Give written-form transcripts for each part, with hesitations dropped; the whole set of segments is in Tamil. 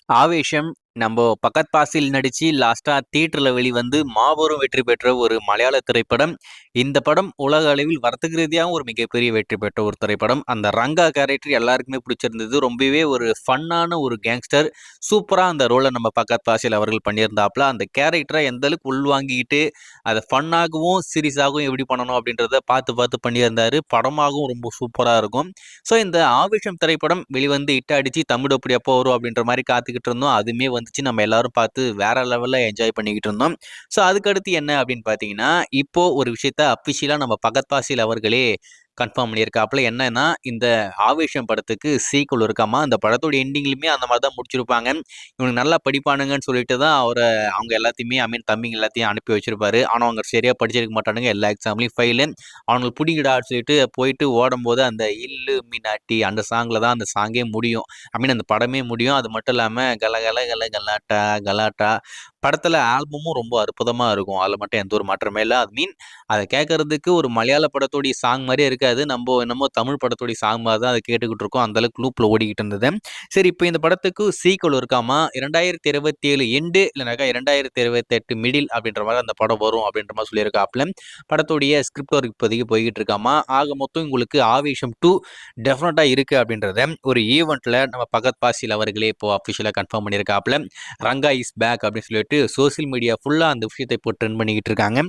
ஆவேஷம் நம்ம பகத் பாசில் நடிச்சு லாஸ்டா தியேட்டர்ல வெளிவந்து மாபெரும் வெற்றி பெற்ற ஒரு மலையாள திரைப்படம். இந்த படம் உலக அளவில் வர்த்தக ரீதியாகவும் ஒரு மிகப்பெரிய வெற்றி பெற்ற ஒரு திரைப்படம். அந்த ரங்கா கேரக்டர் எல்லாருக்குமே பிடிச்சிருந்தது. ரொம்பவே ஒரு ஃபன்னான ஒரு கேங்ஸ்டர். சூப்பரா அந்த ரோலை நம்ம பகத் பாசில் அவர்கள் பண்ணியிருந்தாப்புல. அந்த கேரக்டரை எந்த அளவுக்கு உள்வாங்கிக்கிட்டு அதை ஃபன்னாகவும் சீரியஸாகவும் எப்படி பண்ணணும் அப்படின்றத பார்த்து பார்த்து பண்ணியிருந்தாரு. படமாகவும் ரொம்ப சூப்பரா இருக்கும். ஸோ இந்த ஆவேஷம் திரைப்படம் வெளிவந்து ஹிட் அடிச்சு தமிழ் எப்படி எப்போ வரும் அப்படின்ற மாதிரி காத்துக்கிட்டு இருந்தோம். அதுவுமே வந்துச்சு. நம்ம எல்லாரும் பார்த்து வேற லெவல்ல என்ஜாய் பண்ணிக்கிட்டு இருந்தோம். ஸோ அதுக்கடுத்து என்ன அப்படின்னு பார்த்தீங்கன்னா, இப்போ ஒரு விஷயத்த அஃபிஷியலா நம்ம பகத் பாசில் அவர்களே கன்ஃபார்ம் பண்ணியிருக்காப்புல. என்னன்னா, இந்த ஆவேஷம் படத்துக்கு சீக்குவல் இருக்காமா. அந்த படத்தோட எண்டிங்லயுமே அந்த மாதிரி தான் முடிச்சிருப்பாங்க. இவனுக்கு நல்லா படிப்பானுங்கன்னு சொல்லிட்டு தான் அவங்க எல்லாத்தையுமே தம்பிங்க எல்லாத்தையும் அனுப்பி வச்சிருப்பாரு. ஆனா அவங்க சரியா படிச்சிருக்க மாட்டானுங்க. எல்லா எக்ஸாம்லயும் ஃபெயிலு. அவனுக்கு பிடிக்கடான்னு சொல்லிட்டு போயிட்டு ஓடும்போது அந்த இல்லுமினாட்டி அந்த சாங்ல தான் அந்த சாங்கே முடியும். அந்த படமே முடியும். அது மட்டும் இல்லாம கல கல கல கலாட்டா கலாட்டா படத்துல ஆல்பமும் ரொம்ப அற்புதமா இருக்கும். அதுல மட்டும் எந்த ஒரு மாற்றமே இல்ல. அதை கேட்கறதுக்கு ஒரு மலையாள படத்தோடைய சாங் மாதிரியே இருக்காது. நம்ம என்னமோ தமிழ் படத்தோடைய சாங் மாதிரி தான் அதை கேட்டுக்கிட்டு இருக்கோம். அந்த அளவுக்கு லூப்ல ஓடிக்கிட்டு இருந்தது. சரி, இப்போ இந்த படத்துக்கு சீக்வல் இருக்காமா. 2027 எண்டு இல்லைனாக்கா 2028 மிடில் அப்படின்ற மாதிரி அந்த படம் வரும் அப்படின்ற மாதிரி சொல்லியிருக்காப்ல. படத்துடைய ஸ்கிரிப்ட் ஒர்க் இப்போதைக்கு போய்கிட்டு இருக்காமா. ஆக மொத்தம் உங்களுக்கு ஆவேஷம் 2 டெஃபினட்டா இருக்கு அப்படின்றத ஒரு ஈவெண்ட்ல நம்ம பகத் பாசில் அவர்களே இப்போ அஃபிஷியலா கன்ஃபார்ம் பண்ணியிருக்காப்ல. ரங்கா இஸ் பேக் அப்படின்னு சொல்லிட்டு சோசியல் மீடியா ஃபுல்லா அந்த விஷயத்தை இப்போ ட்ரெண்ட் பண்ணிக்கிட்டு இருக்காங்க.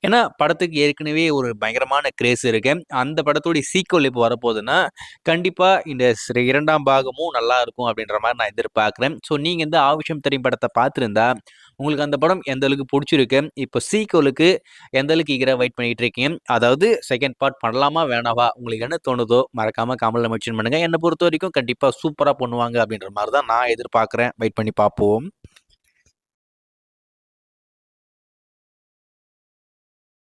ஏன்னா படத்துக்கு ஏற்கனவே ஒரு பயங்கரமான கிரேஸ் இருக்கு. அந்த படத்தோடைய சீக்வல் இப்போ வரப்போகுதுன்னா கண்டிப்பா இந்த இரண்டாம் பாகமும் நல்லா இருக்கும் அப்படின்ற மாதிரி நான் எதிர்பார்க்கிறேன். ஸோ நீங்க இந்த ஆவேஷம் திரைப்படத்தை பார்த்துருந்தா உங்களுக்கு அந்த படம் எந்த அளவுக்கு பிடிச்சிருக்கு, இப்போ சீக்வலுக்கு எந்த அளவுக்கு ஈகரா வெயிட் பண்ணிட்டு இருக்கீங்க, அதாவது செகண்ட் பார்ட் பண்ணலாமா வேணாவா, உங்களுக்கு என்ன தோணுதோ மறக்காம கமெண்ட்ல மென்ஷன் பண்ணுங்க. என்னை பொறுத்த வரைக்கும் கண்டிப்பா சூப்பரா பண்ணுவாங்க அப்படின்ற மாதிரி தான் நான் எதிர்பார்க்கிறேன். வெயிட் பண்ணி பார்ப்போம்.